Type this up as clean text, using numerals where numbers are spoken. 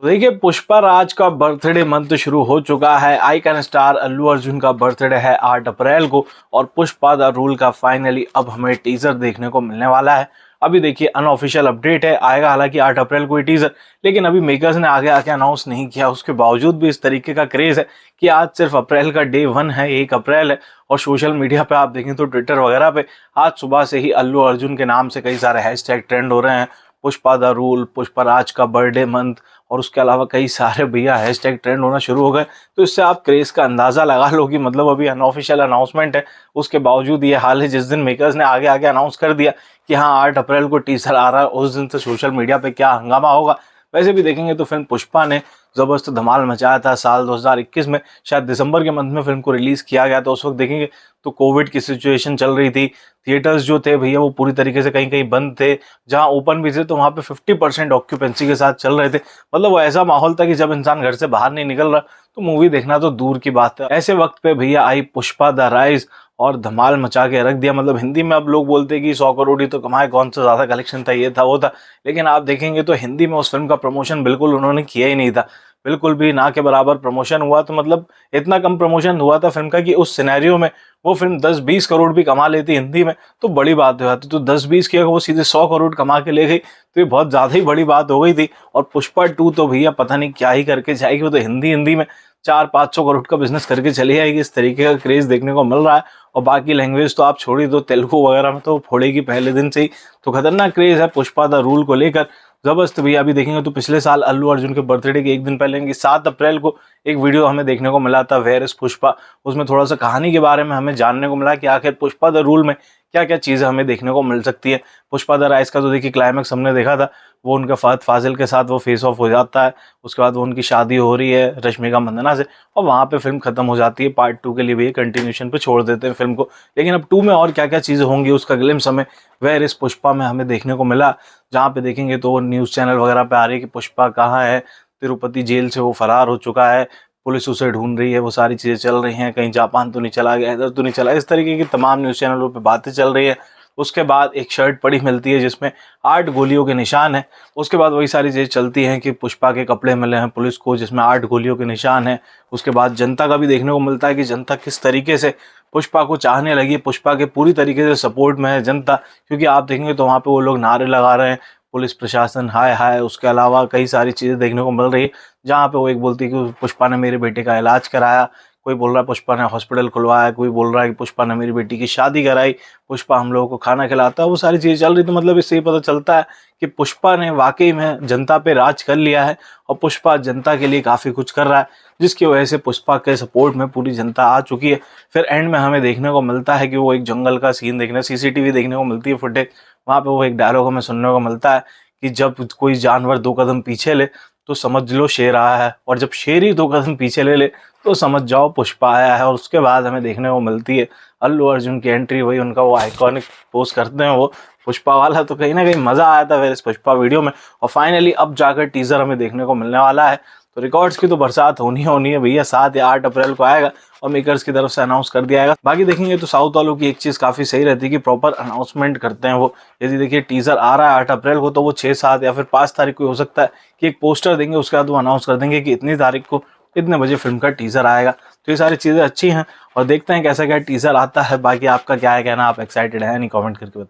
तो देखिए, पुष्पा राज का बर्थडे मंथ शुरू हो चुका है। आइकन स्टार अल्लू अर्जुन का बर्थडे है 8 अप्रैल को और पुष्पा द रूल का फाइनली अब हमें टीजर देखने को मिलने वाला है। अभी देखिए, अनऑफिशियल अपडेट है, आएगा हालांकि 8 अप्रैल को ही टीजर, लेकिन अभी मेकर्स ने आगे आके अनाउंस नहीं किया। उसके बावजूद भी इस तरीके का क्रेज है कि आज सिर्फ अप्रैल का डे 1 है, 1 अप्रैल है, और सोशल मीडिया पे आप देखें तो ट्विटर वगैरह पे आज सुबह से ही अल्लू अर्जुन के नाम से कई सारे हैशटैग ट्रेंड हो रहे हैं। पुष्पा द रूल, पुष्पा राज का बर्थडे मंथ, और उसके अलावा कई सारे भैया हैशटैग ट्रेंड होना शुरू हो गए। तो इससे आप क्रेज का अंदाजा लगा लो कि मतलब अभी अनऑफिशियल अनाउंसमेंट है, उसके बावजूद ये हाल है। जिस दिन मेकर्स ने आगे आगे अनाउंस कर दिया कि हाँ 8 अप्रैल को टीजर आ रहा है, उस दिन से सोशल मीडिया पे क्या हंगामा होगा। वैसे भी देखेंगे तो फिल्म पुष्पा ने जबरदस्त धमाल मचाया था साल 2021 में, शायद दिसंबर के मंथ में फिल्म को रिलीज किया गया था। उस वक्त देखेंगे तो कोविड की सिचुएशन चल रही थी, थिएटर्स जो थे भैया वो पूरी तरीके से कहीं कहीं बंद थे, जहां ओपन भी थे तो वहां पे 50% ऑक्यूपेंसी के साथ चल रहे थे। मतलब वो ऐसा माहौल था कि जब इंसान घर से बाहर नहीं निकल रहा तो मूवी देखना तो दूर की बात है। ऐसे वक्त पे भैया आई पुष्पा द राइज और धमाल मचा के रख दिया। मतलब हिंदी में अब लोग बोलते हैं कि 100 करोड़ ही तो कमाए, कौन सा ज्यादा कलेक्शन था, ये था वो था, लेकिन आप देखेंगे तो हिंदी में उस फिल्म का प्रमोशन बिल्कुल उन्होंने किया ही नहीं था, बिल्कुल भी ना के बराबर प्रमोशन हुआ। तो मतलब इतना कम प्रमोशन हुआ था फिल्म का कि उस सिनेरियो में वो फिल्म 10-20 करोड़ भी कमा लेती हिंदी में तो बड़ी बात हो जाती। तो 10-20 की अगर वो सीधे 100 करोड़ कमा के ले गई तो ये बहुत ज्यादा ही बड़ी बात हो गई थी। और पुष्पा 2 तो भैया पता नहीं क्या ही करके जाएगी, वो तो हिंदी में 400-500 करोड़ का बिजनेस करके चली जाएगी। इस तरीके का क्रेज देखने को मिल रहा है। और बाकी लैंग्वेज तो आप छोड़ ही दो, तेलुगु वगैरह में तो फोड़ेगी पहले दिन से ही। तो खतरनाक क्रेज है पुष्पा द रूल को लेकर, जबरदस्त भैया। अभी देखेंगे तो पिछले साल अल्लू अर्जुन के बर्थडे के एक दिन पहले यानी 7 अप्रैल को एक वीडियो हमें देखने को मिला था, वेयर इज पुष्पा। उसमें थोड़ा सा कहानी के बारे में हमें जानने को मिला कि आखिर पुष्पा द रूल में क्या क्या चीजें हमें देखने को मिल सकती है। पुष्पा द राइज का तो देखिए क्लाइमैक्स हमने देखा था, वो उनका फहद फाजिल के साथ वो फेस ऑफ हो जाता है, उसके बाद वो उनकी शादी हो रही है रश्मिका मंदाना से, और वहां पे फिल्म खत्म हो जाती है। पार्ट 2 के लिए भी कंटिन्यूशन पे छोड़ देते हैं फिल्म को। लेकिन अब 2 में और क्या क्या चीजें होंगी उसका ग्लिम्स हमें वेयर इज पुष्पा में हमें देखने को मिला, जहाँ पे देखेंगे तो न्यूज चैनल वगैरह पे आ रही है कि पुष्पा कहाँ है, तिरुपति जेल से वो फरार हो चुका है, पुलिस उसे ढूंढ रही है, वो सारी चीजें चल रही हैं, कहीं जापान तो नहीं चला गया, इधर तो नहीं चला, इस तरीके की तमाम न्यूज चैनलों पे बातें चल रही है। उसके बाद एक शर्ट पड़ी मिलती है जिसमें 8 गोलियों के निशान है। उसके बाद वही सारी चीजें चलती हैं कि पुष्पा के कपड़े मिले हैं पुलिस को जिसमें 8 गोलियों के निशान है। उसके बाद जनता का भी देखने को मिलता है कि जनता किस तरीके से पुष्पा को चाहने लगी, पुष्पा के पूरी तरीके से सपोर्ट में है जनता, क्योंकि आप देखेंगे तो वहाँ पे वो लोग नारे लगा रहे हैं, पुलिस प्रशासन हाय हाय। उसके अलावा कई सारी चीज़ें देखने को मिल रही है, जहाँ पे वो एक बोलती है कि पुष्पा ने मेरे बेटे का इलाज कराया, कोई बोल रहा है पुष्पा ने हॉस्पिटल खुलवाया, कोई बोल रहा है कि पुष्पा ने मेरी बेटी की शादी कराई, पुष्पा हम लोगों को खाना खिलाता है, वो सारी चीज़ें चल रही। तो मतलब इससे ही पता चलता है कि पुष्पा ने वाकई में जनता पे राज कर लिया है और पुष्पा जनता के लिए काफ़ी कुछ कर रहा है, जिसकी वजह से पुष्पा के सपोर्ट में पूरी जनता आ चुकी है। फिर एंड में हमें देखने को मिलता है कि वो एक जंगल का सीन देखने, सीसीटीवी देखने को मिलती है फुटेज, वहाँ पे वो एक डायलॉग हमें सुनने को मिलता है कि जब कोई जानवर 2 कदम पीछे ले तो समझ लो शेर आया है, और जब शेर ही 2 कदम पीछे ले ले तो समझ जाओ पुष्पा आया है। और उसके बाद हमें देखने को मिलती है अल्लू अर्जुन की एंट्री, वही उनका वो आइकॉनिक पोज करते हैं वो पुष्पा वाला। तो कहीं ना कहीं मजा आया था फिर इस पुष्पा वीडियो में, और फाइनली अब जाकर टीजर हमें देखने को मिलने वाला है। तो रिकॉर्ड्स की तो बरसात होनी है भैया, 7 या 8 अप्रैल को आएगा और मेकर्स की तरफ से अनाउंस कर दिया जाएगा। बाकी देखेंगे तो साउथ वालों की एक चीज काफी सही रहती है कि प्रॉपर अनाउंसमेंट करते हैं वो। यदि देखिए टीजर आ रहा है 8 अप्रैल को तो वो 6-7 या फिर 5 तारीख को हो सकता है कि एक पोस्टर देंगे, उसके बाद वो अनाउंस कर देंगे कि इतनी तारीख को इतने बजे फिल्म का टीजर आएगा। तो ये सारी चीजें अच्छी हैं और देखते हैं कैसा क्या टीजर आता है। बाकी आपका क्या है कहना, आप एक्साइटेड है नहीं, कमेंट करके बताइए।